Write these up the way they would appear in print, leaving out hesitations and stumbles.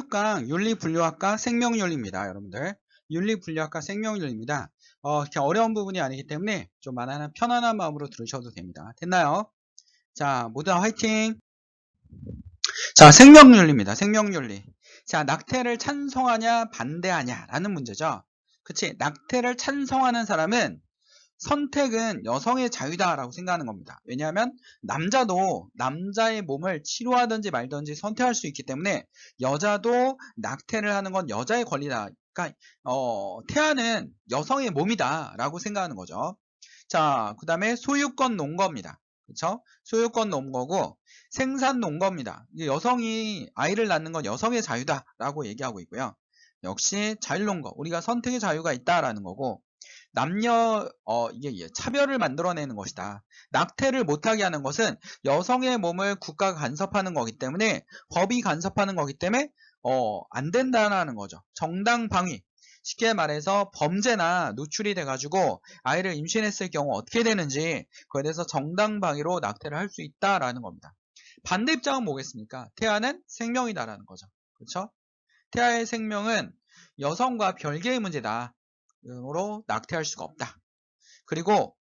16강 윤리분류학과 생명윤리입니다. 여러분들. 윤리분류학과 생명윤리입니다. 이렇게 어려운 부분이 아니기 때문에 좀 편안한 마음으로 들으셔도 됩니다. 됐나요? 자, 모두 다 화이팅! 자, 생명윤리입니다. 생명윤리. 자, 낙태를 찬성하냐 반대하냐 라는 문제죠. 그치? 낙태를 찬성하는 사람은 선택은 여성의 자유다라고 생각하는 겁니다. 왜냐하면 남자도 남자의 몸을 치료하든지 말든지 선택할 수 있기 때문에 여자도 낙태를 하는 건 여자의 권리다. 그러니까 태아는 여성의 몸이다 라고 생각하는 거죠. 자, 그 다음에 소유권 논거입니다. 그렇죠? 소유권 논거고 생산 논거입니다. 여성이 아이를 낳는 건 여성의 자유다 라고 얘기하고 있고요. 역시 자율 논거, 우리가 선택의 자유가 있다라는 거고, 남녀 이게 차별을 만들어내는 것이다. 낙태를 못하게 하는 것은 여성의 몸을 국가가 간섭하는 거기 때문에, 법이 간섭하는 거기 때문에 안 된다는 거죠. 정당 방위, 쉽게 말해서 범죄나 노출이 돼가지고 아이를 임신했을 경우 어떻게 되는지 그에 대해서 정당 방위로 낙태를 할 수 있다라는 겁니다. 반대 입장은 뭐겠습니까? 태아는 생명이다라는 거죠. 그렇죠? 태아의 생명은 여성과 별개의 문제다. 으로 낙태할 수가 없다. 그리고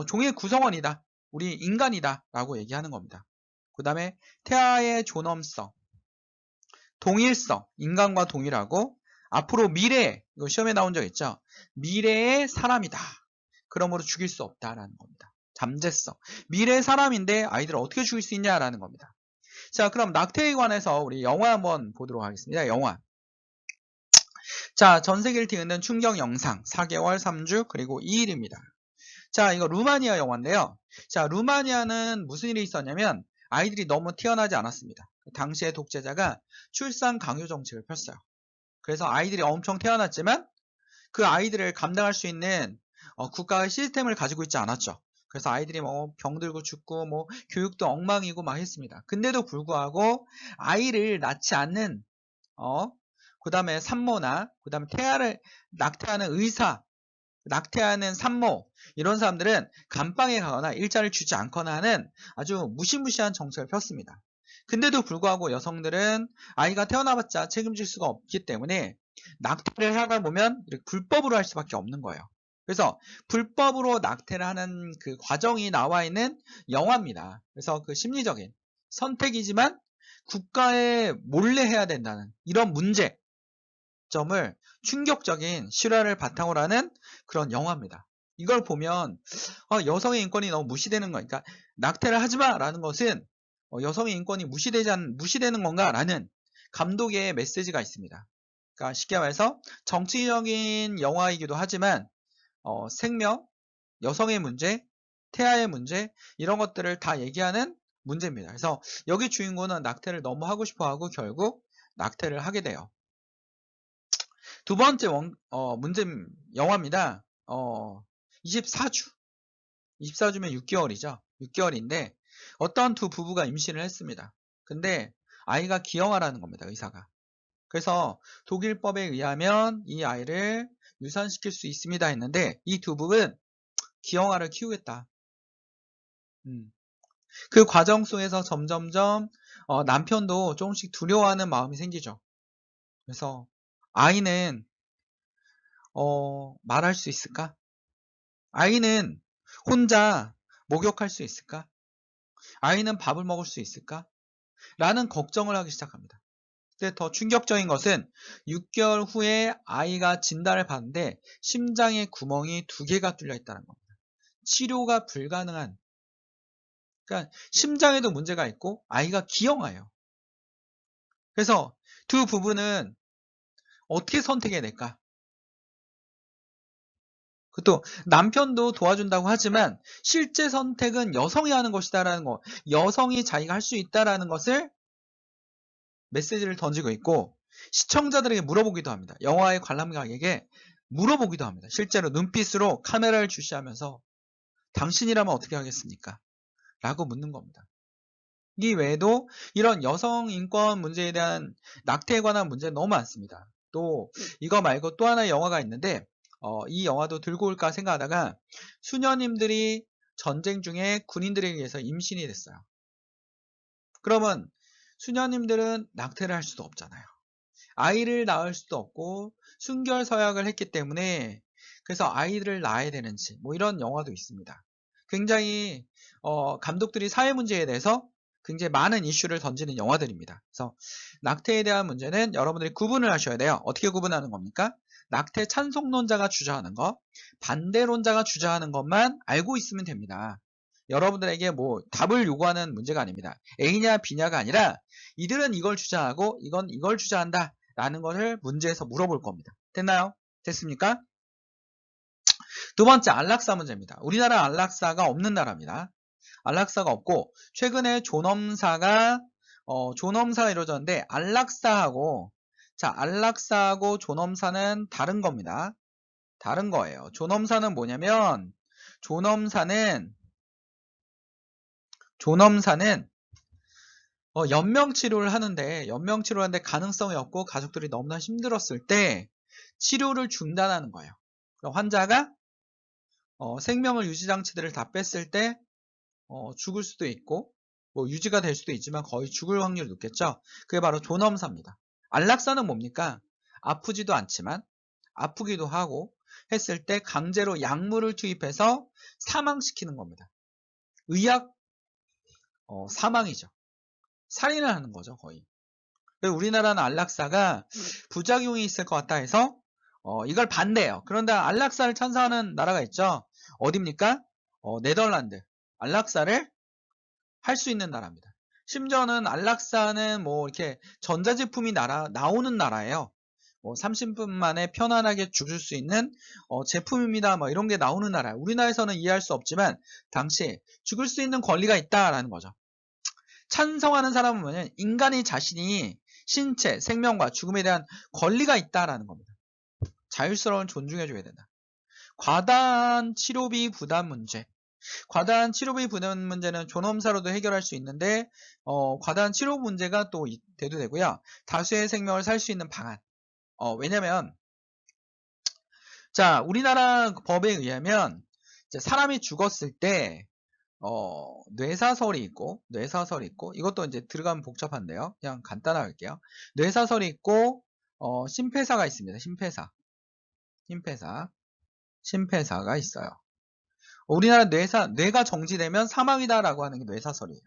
종의 구성원이다. 우리 인간이다 라고 얘기하는 겁니다. 그 다음에 태아의 존엄성, 동일성, 인간과 동일하고, 앞으로 미래, 이거 시험에 나온 적 있죠? 미래의 사람이다. 그러므로 죽일 수 없다라는 겁니다. 잠재성. 미래의 사람인데 아이들을 어떻게 죽일 수 있냐라는 겁니다. 자, 그럼 낙태에 관해서 우리 영화 한번 보도록 하겠습니다. 영화. 자, 전 세계를 뒤흔든 충격 영상 4개월 3주 그리고 2일입니다. 자, 이거 루마니아 영화인데요. 자, 루마니아는 무슨 일이 있었냐면 아이들이 너무 태어나지 않았습니다. 당시의 독재자가 출산 강요 정책을 폈어요. 그래서 아이들이 엄청 태어났지만 그 아이들을 감당할 수 있는 국가의 시스템을 가지고 있지 않았죠. 그래서 아이들이 뭐 병들고 죽고 뭐 교육도 엉망이고 막 했습니다. 근데도 불구하고 아이를 낳지 않는 그 다음에 산모나, 그 다음에 태아를 낙태하는 의사, 낙태하는 산모, 이런 사람들은 감방에 가거나 일자를 주지 않거나 하는 아주 무시무시한 정책을 폈습니다. 근데도 불구하고 여성들은 아이가 태어나봤자 책임질 수가 없기 때문에 낙태를 하다 보면 이렇게 불법으로 할 수밖에 없는 거예요. 그래서 불법으로 낙태를 하는 그 과정이 나와 있는 영화입니다. 그래서 그 심리적인 선택이지만 국가에 몰래 해야 된다는 이런 문제, 점을 충격적인 실화를 바탕으로 하는 그런 영화입니다. 이걸 보면 여성의 인권이 너무 무시되는 거니까, 낙태를 하지마 라는 것은 여성의 인권이 무시되는 건가 라는 감독의 메시지가 있습니다. 그러니까 쉽게 말해서 정치적인 영화이기도 하지만 생명, 여성의 문제, 태아의 문제, 이런 것들을 다 얘기하는 문제입니다. 그래서 여기 주인공은 낙태를 너무 하고 싶어 하고 결국 낙태를 하게 돼요. 두 번째 문제 영화입니다. 24주. 24주면 6개월이죠. 6개월인데 어떤 두 부부가 임신을 했습니다. 근데 아이가 기형아라는 겁니다. 의사가. 그래서 독일법에 의하면 이 아이를 유산시킬 수 있습니다 했는데 이 두 부부는 기형아를 키우겠다. 그 과정 속에서 점점점 남편도 조금씩 두려워하는 마음이 생기죠. 그래서 아이는 말할 수 있을까? 아이는 혼자 목욕할 수 있을까? 아이는 밥을 먹을 수 있을까? 라는 걱정을 하기 시작합니다. 근데 더 충격적인 것은 6개월 후에 아이가 진단을 받는데 심장에 구멍이 2개가 뚫려 있다는 겁니다. 치료가 불가능한, 그러니까 심장에도 문제가 있고 아이가 기형아예요. 그래서 두 부부는 어떻게 선택해야 될까? 또 남편도 도와준다고 하지만 실제 선택은 여성이 하는 것이다라는 거, 여성이 자기가 할 수 있다라는 것을 메시지를 던지고 있고, 시청자들에게 물어보기도 합니다. 영화의 관람객에게 물어보기도 합니다. 실제로 눈빛으로 카메라를 주시하면서 당신이라면 어떻게 하겠습니까? 라고 묻는 겁니다. 이 외에도 이런 여성 인권 문제에 대한, 낙태에 관한 문제 너무 많습니다. 또 이거 말고 또 하나의 영화가 있는데 이 영화도 들고 올까 생각하다가 수녀님들이 전쟁 중에 군인들에 의해서 임신이 됐어요. 그러면 수녀님들은 낙태를 할 수도 없잖아요. 아이를 낳을 수도 없고 순결서약을 했기 때문에 그래서 아이를 낳아야 되는지 뭐 이런 영화도 있습니다. 굉장히 감독들이 사회 문제에 대해서 굉장히 많은 이슈를 던지는 영화들입니다. 그래서 낙태에 대한 문제는 여러분들이 구분을 하셔야 돼요. 어떻게 구분하는 겁니까? 낙태 찬성론자가 주장하는 거, 반대론자가 주장하는 것만 알고 있으면 됩니다. 여러분들에게 뭐 답을 요구하는 문제가 아닙니다. A냐 B냐가 아니라 이들은 이걸 주장하고 이건 이걸 주장한다 라는 것을 문제에서 물어볼 겁니다. 됐나요? 됐습니까? 두 번째 안락사 문제입니다. 우리나라 안락사가 없는 나라입니다. 안락사가 없고 최근에 존엄사가 이루어졌는데 안락사하고 존엄사는 다른 겁니다. 다른 거예요. 존엄사는 뭐냐면 존엄사는 연명치료를 하는데 가능성이 없고 가족들이 너무나 힘들었을 때 치료를 중단하는 거예요. 그럼 환자가 생명을 유지장치들을 다 뺐을 때 죽을 수도 있고 뭐 유지가 될 수도 있지만 거의 죽을 확률이 높겠죠. 그게 바로 존엄사입니다. 안락사는 뭡니까? 아프지도 않지만 아프기도 하고 했을 때 강제로 약물을 투입해서 사망시키는 겁니다. 의학 사망이죠. 살인을 하는 거죠, 거의. 우리나라는 안락사가 부작용이 있을 것 같다 해서 이걸 반대해요. 그런데 안락사를 찬성하는 나라가 있죠. 어딥니까? 네덜란드. 안락사를 할 수 있는 나라입니다. 심지어는 안락사는 뭐 이렇게 전자제품이 나오는 나라예요. 30분 만에 편안하게 죽을 수 있는 제품입니다. 뭐 이런 게 나오는 나라예요. 우리나라에서는 이해할 수 없지만 당시 죽을 수 있는 권리가 있다라는 거죠. 찬성하는 사람은 뭐냐면 인간이 자신이 신체, 생명과 죽음에 대한 권리가 있다라는 겁니다. 자율성을 존중해줘야 된다. 과다한 치료비 부담 문제. 과다한 치료비 부담 문제는 존엄사로도 해결할 수 있는데 과다한 치료 문제가 또 돼도 되고요. 다수의 생명을 살 수 있는 방안. 왜냐면 자 우리나라 법에 의하면 이제 사람이 죽었을 때 뇌사설이 있고 이것도 이제 들어가면 복잡한데요. 그냥 간단하게 할게요. 뇌사설이 있고 심폐사가 있습니다. 심폐사가 있어요. 우리나라 뇌가 정지되면 사망이다라고 하는 게 뇌사설이에요.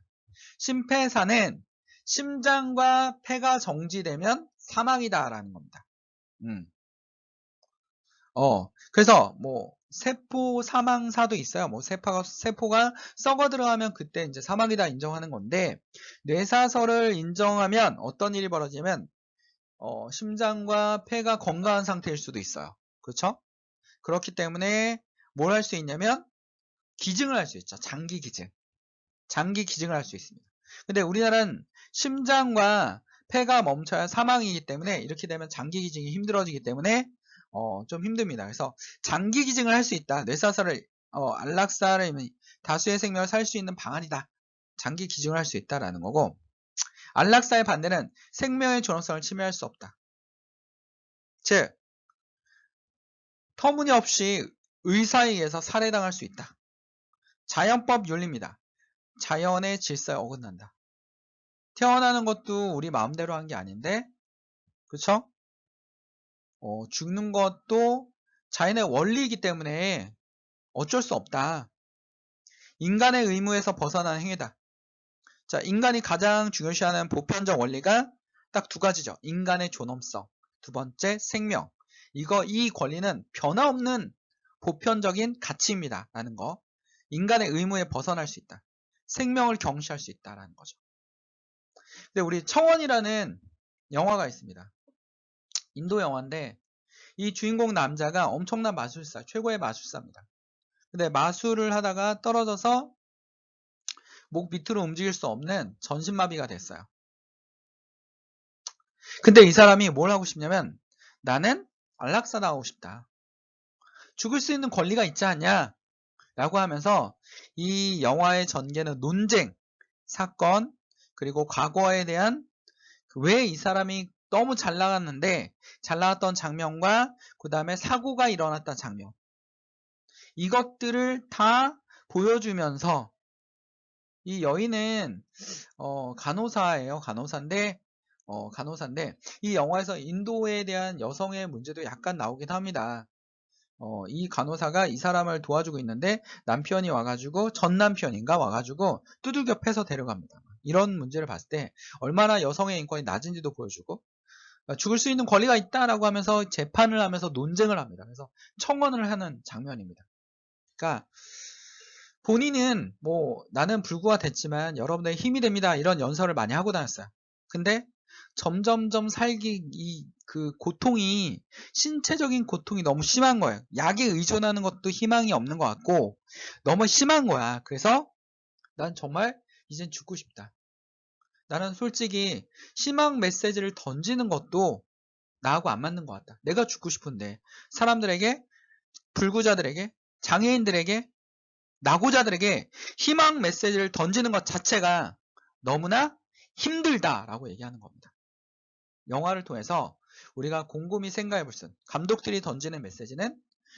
심폐사는 심장과 폐가 정지되면 사망이다라는 겁니다. 그래서 뭐 세포 사망사도 있어요. 뭐 세포가 썩어 들어가면 그때 이제 사망이다 인정하는 건데 뇌사설을 인정하면 어떤 일이 벌어지면 심장과 폐가 건강한 상태일 수도 있어요. 그렇죠? 그렇기 때문에 뭘 할 수 있냐면 기증을 할 수 있죠. 장기 기증을 할 수 있습니다. 근데 우리나라는 심장과 폐가 멈춰야 사망이기 때문에 이렇게 되면 장기 기증이 힘들어지기 때문에 좀 힘듭니다. 그래서 장기 기증을 할 수 있다. 뇌사설을 안락사를 다수의 생명을 살 수 있는 방안이다. 장기 기증을 할 수 있다라는 거고 안락사의 반대는 생명의 존엄성을 침해할 수 없다. 즉 터무니없이 의사에 의해서 살해당할 수 있다. 자연법 윤리입니다. 자연의 질서에 어긋난다. 태어나는 것도 우리 마음대로 한 게 아닌데 그쵸? 죽는 것도 자연의 원리이기 때문에 어쩔 수 없다. 인간의 의무에서 벗어난 행위다. 자, 인간이 가장 중요시하는 보편적 원리가 딱 두 가지죠. 인간의 존엄성, 두 번째 생명. 이 권리는 변화없는 보편적인 가치입니다. 라는 거. 인간의 의무에 벗어날 수 있다. 생명을 경시할 수 있다라는 거죠. 근데 우리 청원이라는 영화가 있습니다. 인도 영화인데 이 주인공 남자가 엄청난 마술사, 최고의 마술사입니다. 근데 마술을 하다가 떨어져서 목 밑으로 움직일 수 없는 전신마비가 됐어요. 근데 이 사람이 뭘 하고 싶냐면 나는 안락사 나오고 싶다. 죽을 수 있는 권리가 있지 않냐? 라고 하면서 이 영화의 전개는 논쟁, 사건, 그리고 과거에 대한 왜 이 사람이 너무 잘 나갔는데 잘 나갔던 장면과 그 다음에 사고가 일어났던 장면 이것들을 다 보여주면서 이 여인은 간호사예요. 간호사인데 간호사인데 이 영화에서 인도에 대한 여성의 문제도 약간 나오긴 합니다. 이 간호사가 이 사람을 도와주고 있는데 남편이 와가지고 전 남편인가 와가지고 두들겨 패서 데려갑니다. 이런 문제를 봤을 때 얼마나 여성의 인권이 낮은지도 보여주고 죽을 수 있는 권리가 있다라고 하면서 재판을 하면서 논쟁을 합니다. 그래서 청원을 하는 장면입니다. 그러니까 본인은 뭐 나는 불구가 됐지만 여러분의 힘이 됩니다. 이런 연설을 많이 하고 다녔어요. 근데 점점점 그 고통이 신체적인 고통이 너무 심한 거예요. 약에 의존하는 것도 희망이 없는 것 같고 너무 심한 거야. 그래서 난 정말 이젠 죽고 싶다. 나는 솔직히 희망 메시지를 던지는 것도 나하고 안 맞는 것 같다. 내가 죽고 싶은데 사람들에게, 불구자들에게, 장애인들에게, 낙오자들에게 희망 메시지를 던지는 것 자체가 너무나 힘들다라고 얘기하는 겁니다. 영화를 통해서 우리가 곰곰이 생각해 볼 수 있는 감독들이 던지는 메시지는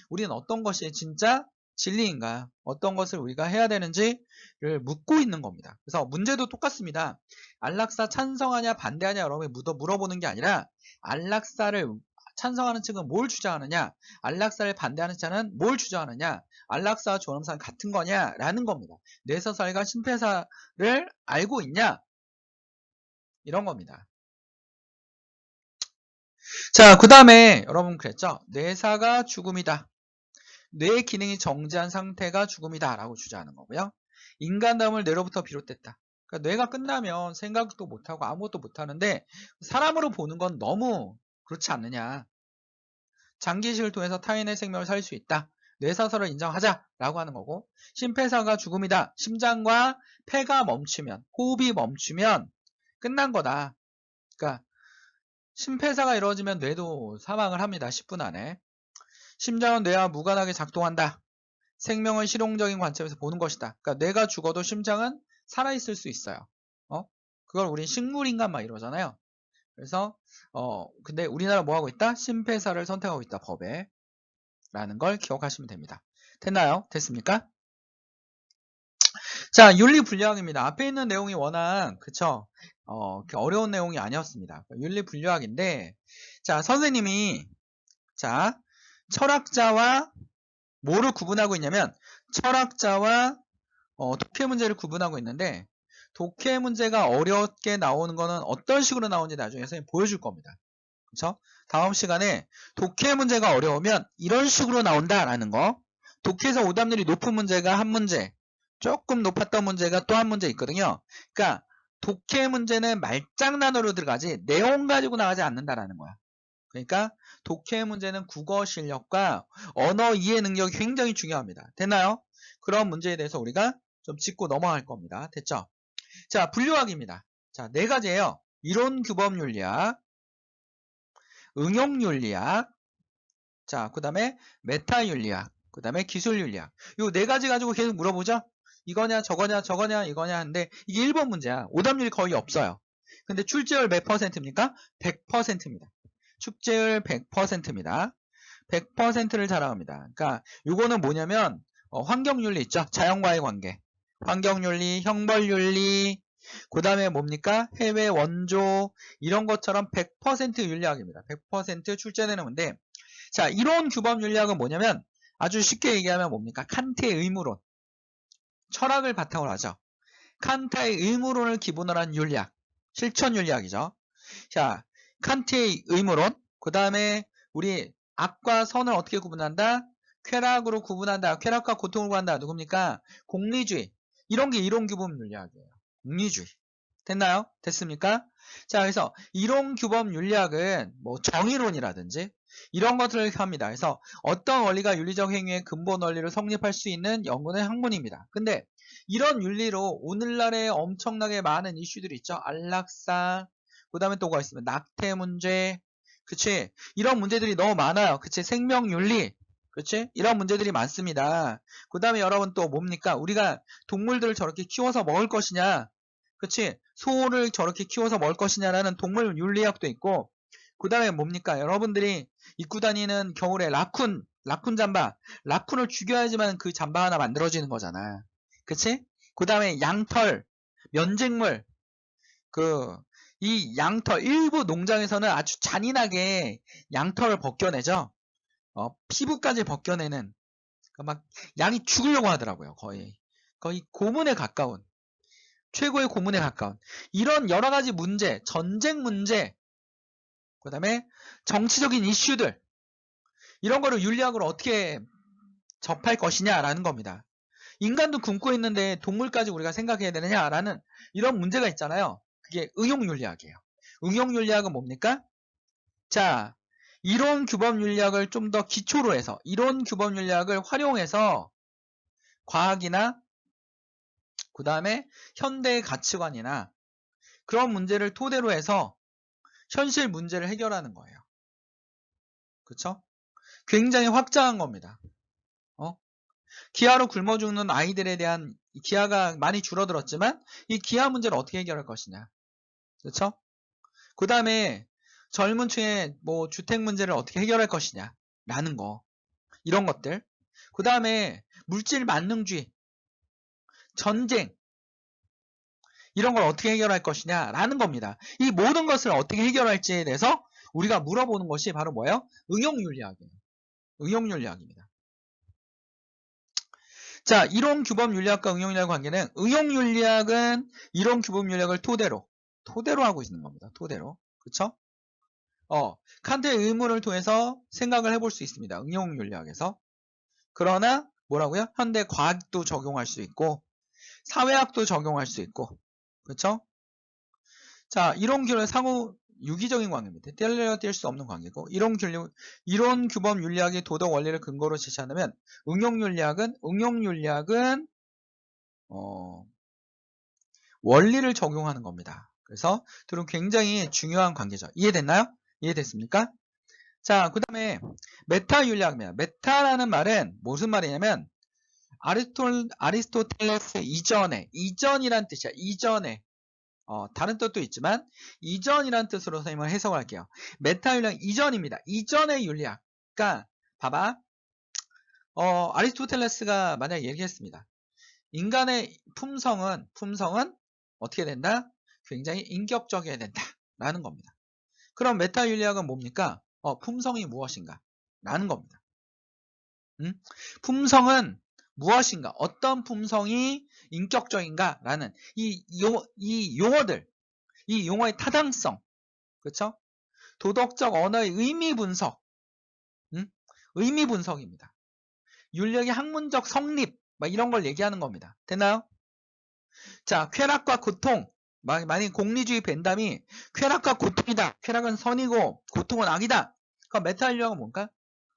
우리는 어떤 것이 진짜 진리인가, 어떤 것을 우리가 해야 되는지를 묻고 있는 겁니다. 그래서 문제도 똑같습니다. 안락사 찬성하냐 반대하냐 여러분이 물어보는 게 아니라 안락사를 찬성하는 측은 뭘 주장하느냐, 안락사를 반대하는 측은 뭘 주장하느냐, 안락사와 존엄사는 같은 거냐라는 겁니다. 뇌서살과 심폐사를 알고 있냐, 이런 겁니다. 자, 그 다음에 여러분 그랬죠? 뇌사가 죽음이다. 뇌 기능이 정지한 상태가 죽음이다 라고 주장하는 거고요. 인간다움을 뇌로부터 비롯됐다. 그러니까 뇌가 끝나면 생각도 못하고 아무것도 못하는데 사람으로 보는 건 너무 그렇지 않느냐. 장기이식을 통해서 타인의 생명을 살릴 수 있다. 뇌사설을 인정하자 라고 하는 거고, 심폐사가 죽음이다. 심장과 폐가 멈추면, 호흡이 멈추면 끝난 거다. 그러니까 심폐사가 이루어지면 뇌도 사망을 합니다. 10분 안에. 심장은 뇌와 무관하게 작동한다. 생명을 실용적인 관점에서 보는 것이다. 그러니까 뇌가 죽어도 심장은 살아있을 수 있어요. 그걸 우린 식물인간 막 이러잖아요. 그래서 근데 우리나라 뭐 하고 있다? 심폐사를 선택하고 있다. 법에. 라는 걸 기억하시면 됩니다. 됐나요? 됐습니까? 자, 윤리분류학입니다. 앞에 있는 내용이 워낙 그쵸? 어려운 내용이 아니었습니다. 윤리분류학인데, 자, 선생님이 자, 철학자와 뭐를 구분하고 있냐면 철학자와 독해 문제를 구분하고 있는데, 독해 문제가 어렵게 나오는 거는 어떤 식으로 나오는지 나중에 선생님 보여줄 겁니다. 그쵸? 다음 시간에 독해 문제가 어려우면 이런 식으로 나온다라는 거, 독해에서 오답률이 높은 문제가 한 문제, 조금 높았던 문제가 또 한 문제 있거든요. 그러니까 독해 문제는 말장난으로 들어가지 내용 가지고 나가지 않는다라는 거야. 그러니까 독해 문제는 국어 실력과 언어 이해 능력이 굉장히 중요합니다. 됐나요? 그런 문제에 대해서 우리가 좀 짚고 넘어갈 겁니다. 됐죠? 자, 분류학입니다. 자, 네 가지예요. 이론 규범 윤리학, 응용 윤리학, 자, 그 다음에 메타 윤리학, 그 다음에 기술 윤리학. 요 네 가지 가지고 계속 물어보죠? 이거냐, 저거냐, 저거냐, 이거냐 하는데 이게 1번 문제야. 오답률이 거의 없어요. 근데 출제율 몇 %입니까? 100%입니다. 출제율 100%입니다. 100%를 자랑합니다. 그러니까 요거는 뭐냐면 환경윤리 있죠? 자연과의 관계. 환경윤리, 형벌윤리, 그 다음에 뭡니까? 해외 원조 이런 것처럼 100% 윤리학입니다. 100% 출제되는 건데, 자, 이론 규범 윤리학은 뭐냐면 아주 쉽게 얘기하면 뭡니까? 칸트의 의무론. 철학을 바탕으로 하죠. 칸트의 의무론을 기본으로 한 윤리학. 실천 윤리학이죠. 자, 칸트의 의무론. 그 다음에 우리 악과 선을 어떻게 구분한다? 쾌락으로 구분한다. 쾌락과 고통을 구한다. 누굽니까? 공리주의. 이런 게 이론 규범 윤리학이에요. 공리주의. 됐나요? 됐습니까? 자, 그래서 이론 규범 윤리학은 뭐 정의론이라든지 이런 것들을 합니다. 그래서 어떤 원리가 윤리적 행위의 근본 원리를 성립할 수 있는 연구는 학문입니다. 근데 이런 윤리로 오늘날에 엄청나게 많은 이슈들이 있죠. 안락사, 그 다음에 또 뭐가 있으면 낙태 문제, 그치? 이런 문제들이 너무 많아요. 그치? 생명윤리, 그치? 이런 문제들이 많습니다. 그 다음에 여러분 또 뭡니까? 우리가 동물들을 저렇게 키워서 먹을 것이냐, 그치? 소를 저렇게 키워서 먹을 것이냐라는 동물 윤리학도 있고, 그 다음에 뭡니까? 여러분들이 입고 다니는 겨울에 라쿤 잠바, 라쿤을 죽여야지만 그 잠바 하나 만들어지는 거잖아. 그치? 그 다음에 양털, 면직물, 그 이 양털, 일부 농장에서는 아주 잔인하게 양털을 벗겨내죠. 피부까지 벗겨내는, 그러니까 막 양이 죽으려고 하더라고요. 거의 고문에 가까운, 최고의 고문에 가까운 이런 여러 가지 문제, 전쟁 문제, 그 다음에 정치적인 이슈들, 이런 거를 윤리학으로 어떻게 접할 것이냐라는 겁니다. 인간도 굶고 있는데 동물까지 우리가 생각해야 되느냐라는 이런 문제가 있잖아요. 그게 응용윤리학이에요. 응용윤리학은 뭡니까? 자, 이론 규범 윤리학을 좀 더 기초로 해서, 이론 규범 윤리학을 활용해서 과학이나 그 다음에 현대의 가치관이나 그런 문제를 토대로 해서 현실 문제를 해결하는 거예요. 그쵸? 굉장히 확장한 겁니다. 기아로 굶어 죽는 아이들에 대한, 기아가 많이 줄어들었지만 이 기아 문제를 어떻게 해결할 것이냐. 그쵸? 그 다음에 젊은 층의 뭐 주택 문제를 어떻게 해결할 것이냐 라는 거, 이런 것들. 그 다음에 물질 만능주의, 전쟁, 이런 걸 어떻게 해결할 것이냐 라는 겁니다. 이 모든 것을 어떻게 해결할지에 대해서 우리가 물어보는 것이 바로 뭐예요? 응용윤리학이에요. 응용윤리학입니다. 자, 이론규범 윤리학과 응용윤리학 관계는, 응용윤리학은 이론규범 윤리학을 토대로 하고 있는 겁니다. 토대로. 그쵸? 칸트의 의문을 통해서 생각을 해볼 수 있습니다. 응용윤리학에서. 그러나 뭐라고요? 현대 과학도 적용할 수 있고 사회학도 적용할 수 있고, 그쵸? 자, 이론규범 상호 유기적인 관계입니다. 뗄래야 뗄 수 없는 관계고, 이론규범 윤리학의 도덕 원리를 근거로 제시한다면 응용윤리학은 원리를 적용하는 겁니다. 그래서 둘은 굉장히 중요한 관계죠. 이해됐나요? 이해됐습니까? 자, 그 다음에 메타윤리학입니다. 메타라는 말은 무슨 말이냐면 아리스토텔레스 이전이란 뜻이야. 이전에. 다른 뜻도 있지만 이전이란 뜻으로 선생님을 해석할게요. 메타윤리학 이전입니다. 이전의 윤리학. 그러니까 봐봐. 아리스토텔레스가 만약에 얘기했습니다. 인간의 품성은 어떻게 된다? 굉장히 인격적이어야 된다 라는 겁니다. 그럼 메타윤리학은 뭡니까? 품성이 무엇인가 라는 겁니다. 품성은 무엇인가, 어떤 품성이 인격적인가 라는 이 용어들, 이 용어의 타당성, 그렇죠? 도덕적 언어의 의미 분석, 의미 분석입니다. 윤리학의 학문적 성립, 막 이런 걸 얘기하는 겁니다. 됐나요? 자, 쾌락과 고통, 만약에 공리주의 벤담이 쾌락과 고통이다, 쾌락은 선이고 고통은 악이다, 그럼 메타윤리학은 뭔가?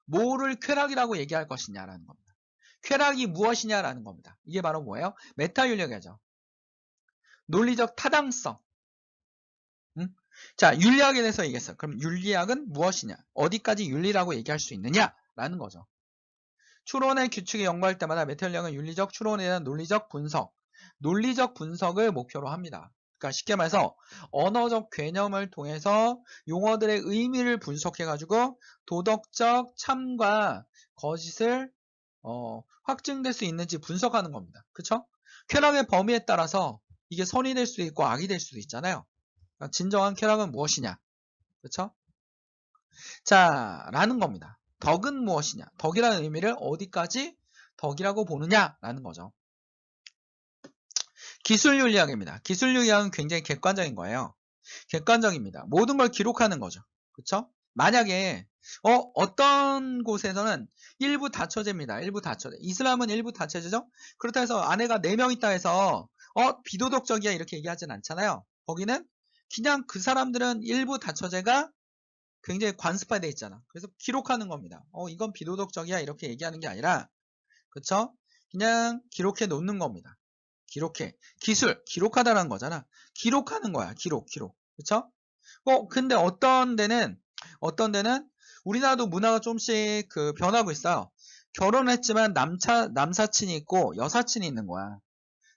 뭐를 쾌락이라고 얘기할 것이냐라는 겁니다. 쾌락이 무엇이냐라는 겁니다. 이게 바로 뭐예요? 메타윤리학이죠. 논리적 타당성. 자, 윤리학에 대해서 얘기했어. 그럼 윤리학은 무엇이냐? 어디까지 윤리라고 얘기할 수 있느냐라는 거죠. 추론의 규칙에 연구할 때마다 메타윤리학은 윤리적 추론에 대한 논리적 분석을 목표로 합니다. 그러니까 쉽게 말해서 언어적 개념을 통해서 용어들의 의미를 분석해가지고 도덕적 참과 거짓을 확증될 수 있는지 분석하는 겁니다. 그쵸? 쾌락의 범위에 따라서 이게 선이 될 수도 있고 악이 될 수도 있잖아요. 그러니까 진정한 쾌락은 무엇이냐? 그쵸? 자, 라는 겁니다. 덕은 무엇이냐? 덕이라는 의미를 어디까지 덕이라고 보느냐라는 거죠. 기술윤리학입니다. 기술윤리학은 굉장히 객관적인 거예요. 객관적입니다. 모든 걸 기록하는 거죠. 그쵸? 만약에 어떤 곳에서는 일부 다처제입니다. 일부 다처제. 이슬람은 일부 다처제죠? 그렇다 해서 아내가 4명 있다 해서 비도덕적이야 이렇게 얘기하진 않잖아요. 거기는 그냥 그 사람들은 일부 다처제가 굉장히 관습화되어 있잖아. 그래서 기록하는 겁니다. 이건 비도덕적이야 이렇게 얘기하는 게 아니라, 그쵸? 그냥 기록해 놓는 겁니다. 기록하다라는 거잖아. 기록하는 거야. 기록. 그쵸? 근데 어떤 데는 우리나라도 문화가 조금씩 변하고 있어요. 결혼했지만 남사친이 있고 여사친이 있는 거야.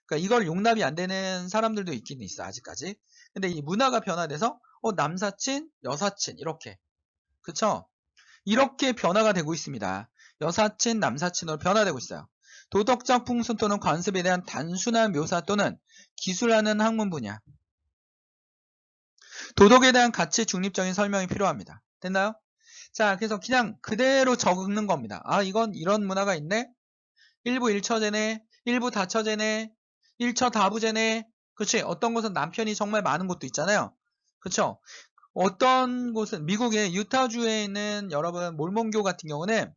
그러니까 이걸 용납이 안 되는 사람들도 있긴 있어, 아직까지. 근데 이 문화가 변화돼서 남사친, 여사친 이렇게. 그쵸? 이렇게 변화가 되고 있습니다. 여사친, 남사친으로 변화되고 있어요. 도덕적 풍습 또는 관습에 대한 단순한 묘사 또는 기술하는 학문 분야. 도덕에 대한 가치 중립적인 설명이 필요합니다. 됐나요? 자, 그래서 그냥 그대로 적는 겁니다. 아, 이건 이런 문화가 있네? 1부 1처제네, 1부 다처제네, 1처 다부제네. 그치? 어떤 곳은 남편이 정말 많은 곳도 있잖아요. 그쵸? 어떤 곳은, 미국의 유타주에 있는 여러분, 몰몬교 같은 경우는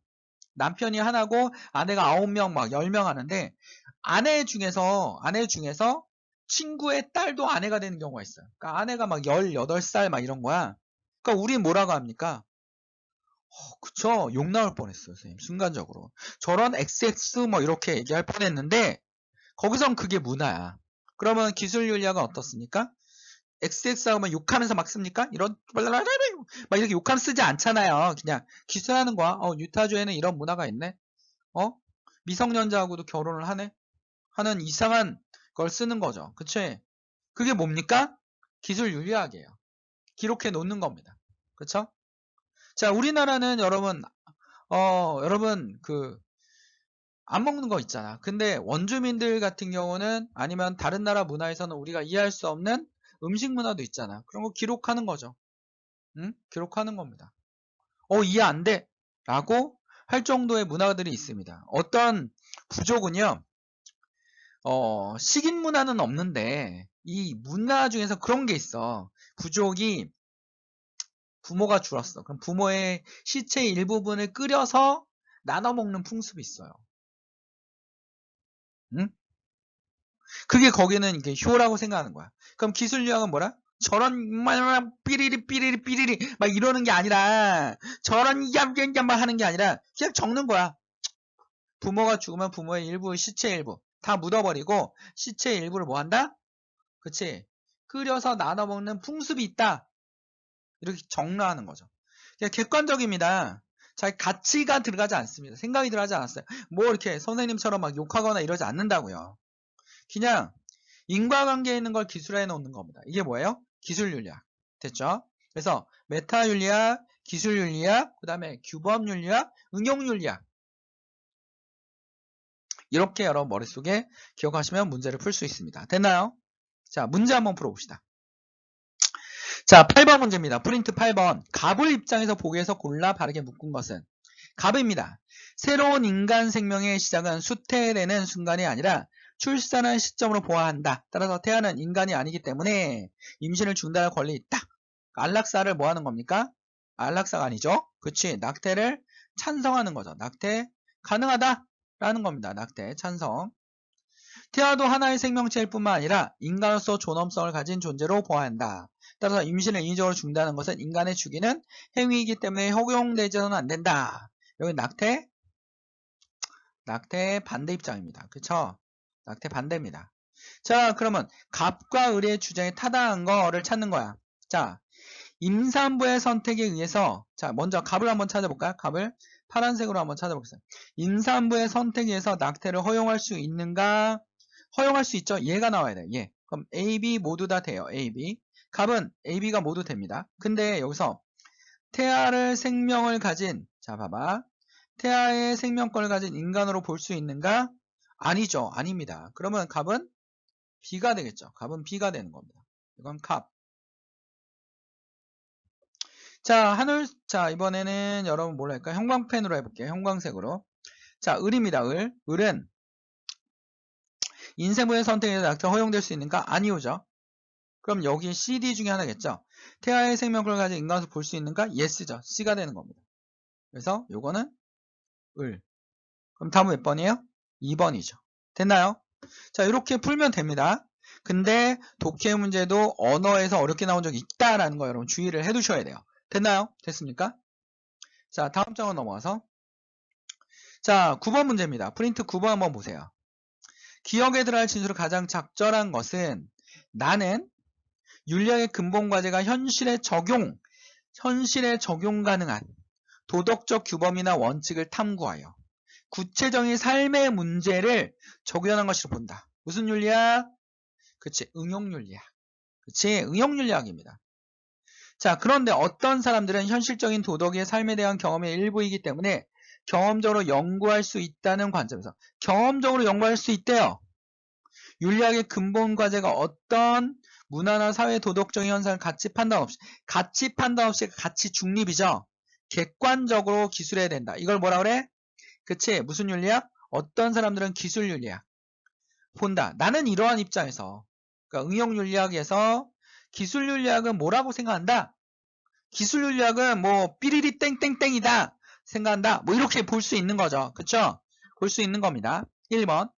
남편이 하나고 아내가 9명, 막 10명 하는데, 아내 중에서 친구의 딸도 아내가 되는 경우가 있어요. 그러니까 아내가 막 18살 막 이런 거야. 그러니까 우린 뭐라고 합니까? 그쵸? 욕 나올 뻔했어요, 선생님. 순간적으로. 저런 XX 뭐 이렇게 얘기할 뻔했는데, 거기선 그게 문화야. 그러면 기술 윤리학은 어떻습니까? XX 하면 욕하면서 막 씁니까? 이런, 막 이렇게 욕하면서 쓰지 않잖아요. 그냥 기술하는 거야. 유타주에는 이런 문화가 있네? 미성년자하고도 결혼을 하네? 하는 이상한 걸 쓰는 거죠. 그치? 그게 뭡니까? 기술 윤리학이에요. 기록해 놓는 겁니다. 그쵸? 자, 우리나라는 여러분, 안 먹는 거 있잖아. 근데 원주민들 같은 경우는 아니면 다른 나라 문화에서는 우리가 이해할 수 없는 음식 문화도 있잖아. 그런 거 기록하는 거죠. 응? 기록하는 겁니다. 이해 안 돼. 라고 할 정도의 문화들이 있습니다. 어떤 부족은요, 식인 문화는 없는데, 이 문화 중에서 그런 게 있어. 부족이 부모가 죽었어. 그럼 부모의 시체 일부분을 끓여서 나눠 먹는 풍습이 있어요. 응? 그게 거기는 이게 효라고 생각하는 거야. 그럼 기술 유학은 뭐라? 저런 막 삐리리 삐리리 삐리리 막 이러는 게 아니라 저런 얌얌얌 막 하는 게 아니라 그냥 적는 거야. 부모가 죽으면 부모의 일부, 시체 일부 다 묻어버리고 시체 일부를 뭐 한다? 그치? 끓여서 나눠 먹는 풍습이 있다. 이렇게 정리하는 거죠. 그냥 객관적입니다. 자, 가치가 들어가지 않습니다. 생각이 들어가지 않았어요. 뭐 이렇게 선생님처럼 막 욕하거나 이러지 않는다고요. 그냥 인과관계에 있는 걸 기술화해 놓는 겁니다. 이게 뭐예요? 기술윤리학. 됐죠? 그래서 메타윤리학, 기술윤리학, 그 다음에 규범윤리학, 응용윤리학. 이렇게 여러분 머릿속에 기억하시면 문제를 풀 수 있습니다. 됐나요? 자, 문제 한번 풀어봅시다. 자, 8번 문제입니다. 프린트 8번. 갑을 입장에서 보기에서 골라 바르게 묶은 것은? 갑입니다. 새로운 인간 생명의 시작은 수태되는 순간이 아니라 출산한 시점으로 보아한다. 따라서 태아는 인간이 아니기 때문에 임신을 중단할 권리 있다. 안락사를 뭐 하는 겁니까? 안락사가 아니죠. 그치? 낙태를 찬성하는 거죠. 낙태 가능하다. 라는 겁니다. 낙태 찬성. 태아도 하나의 생명체일 뿐만 아니라 인간으로서 존엄성을 가진 존재로 보아야 한다. 따라서 임신을 인위적으로 중단하는 것은 인간의 죽이는 행위이기 때문에 허용되지는 안 된다. 여기 낙태 반대 입장입니다. 그쵸? 낙태 반대입니다. 자, 그러면 갑과 을의 주장에 타당한 거를 찾는 거야. 자, 임산부의 선택에 의해서, 자, 먼저 갑을 한번 찾아볼까요? 갑을 파란색으로 한번 찾아보겠습니다. 임산부의 선택에 의해서 낙태를 허용할 수 있는가? 허용할 수 있죠? 얘가 나와야 돼. 얘. 그럼 A, B 모두 다 돼요. A, B. 갑은 A, B가 모두 됩니다. 근데 여기서 태아를 생명을 가진, 자, 봐봐. 태아의 생명권을 가진 인간으로 볼 수 있는가? 아니죠. 아닙니다. 그러면 갑은 B가 되겠죠. 갑은 B가 되는 겁니다. 이건 갑. 자, 자, 이번에는 여러분 뭘로 할까요? 형광펜으로 해볼게요. 형광색으로. 자, 을입니다. 을은 인쇄부의 선택에서 낙태 허용될 수 있는가? 아니오죠. 그럼 여기 CD 중에 하나겠죠. 태아의 생명권을 가진 인간으로 볼 수 있는가? Yes죠. C가 되는 겁니다. 그래서 요거는 을. 그럼 다음 몇 번이에요? 2번이죠. 됐나요? 자, 이렇게 풀면 됩니다. 근데 독해 문제도 언어에서 어렵게 나온 적이 있다라는 거 여러분 주의를 해두셔야 돼요. 됐나요? 됐습니까? 자, 다음 장으로 넘어가서 자, 9번 문제입니다. 프린트 9번 한번 보세요. 기억에 들어갈 진술을 가장 적절한 것은 나는 윤리학의 근본 과제가 현실에 적용 가능한 도덕적 규범이나 원칙을 탐구하여 구체적인 삶의 문제를 적용하는 것으로 본다. 무슨 윤리학? 그치, 응용윤리학. 그치, 응용윤리학입니다. 자, 그런데 어떤 사람들은 현실적인 도덕의 삶에 대한 경험의 일부이기 때문에 경험적으로 연구할 수 있다는 관점에서 경험적으로 연구할 수 있대요. 윤리학의 근본 과제가 어떤 문화나 사회 도덕적인 현상을 가치 판단 없이 가치 중립이죠. 객관적으로 기술해야 된다. 이걸 뭐라 그래? 그치? 무슨 윤리학? 어떤 사람들은 기술 윤리학 본다. 나는 이러한 입장에서 그러니까 응용 윤리학에서 기술 윤리학은 뭐라고 생각한다? 기술 윤리학은 뭐 삐리리 땡땡땡이다 생각한다. 뭐 이렇게 볼 수 있는 거죠. 그쵸? 볼 수 있는 겁니다. 1번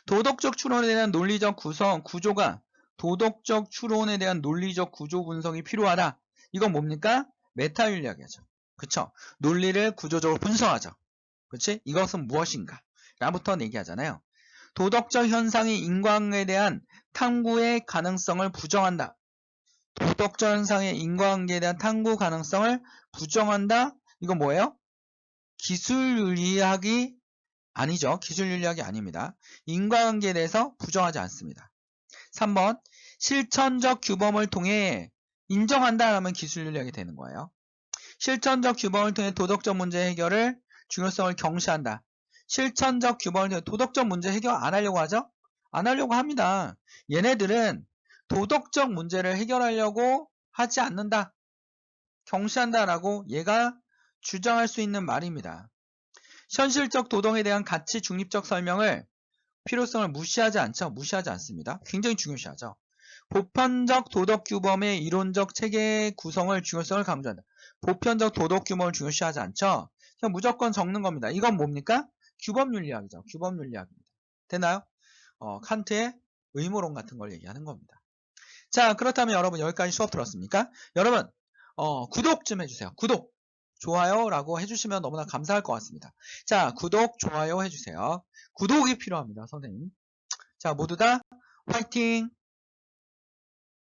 도덕적 추론에 대한 논리적 구조가 도덕적 추론에 대한 논리적 구조 분석이 필요하다. 이건 뭡니까? 메타 윤리학이죠. 그쵸? 논리를 구조적으로 분석하죠. 그치? 이것은 무엇인가? 라부터 얘기하잖아요. 도덕적 현상이 인과관계에 대한 탐구의 가능성을 부정한다. 도덕적 현상의 인과관계에 대한 탐구 가능성을 부정한다. 이건 뭐예요? 기술윤리학이 아니죠. 기술윤리학이 아닙니다. 인과관계에 대해서 부정하지 않습니다. 3번 실천적 규범을 통해 인정한다 하면 기술윤리학이 되는 거예요. 실천적 규범을 통해 도덕적 문제 해결을 중요성을 경시한다. 실천적 규범을 통해 도덕적 문제 해결 안 하려고 하죠? 안 하려고 합니다. 얘네들은 도덕적 문제를 해결하려고 하지 않는다. 경시한다라고 얘가 주장할 수 있는 말입니다. 현실적 도덕에 대한 가치 중립적 설명을 필요성을 무시하지 않죠. 무시하지 않습니다. 굉장히 중요시하죠. 보편적 도덕 규범의 이론적 체계 구성을 중요성을 강조한다. 보편적 도덕 규범을 중요시하지 않죠. 그냥 무조건 적는 겁니다. 이건 뭡니까? 규범윤리학이죠. 규범윤리학입니다. 됐나요? 칸트의 의무론 같은 걸 얘기하는 겁니다. 자, 그렇다면 여러분 여기까지 수업 들었습니까? 여러분 구독 좀 해주세요. 구독, 좋아요라고 해주시면 너무나 감사할 것 같습니다. 자, 구독, 좋아요 해주세요. 구독이 필요합니다, 선생님. 자, 모두 다 화이팅!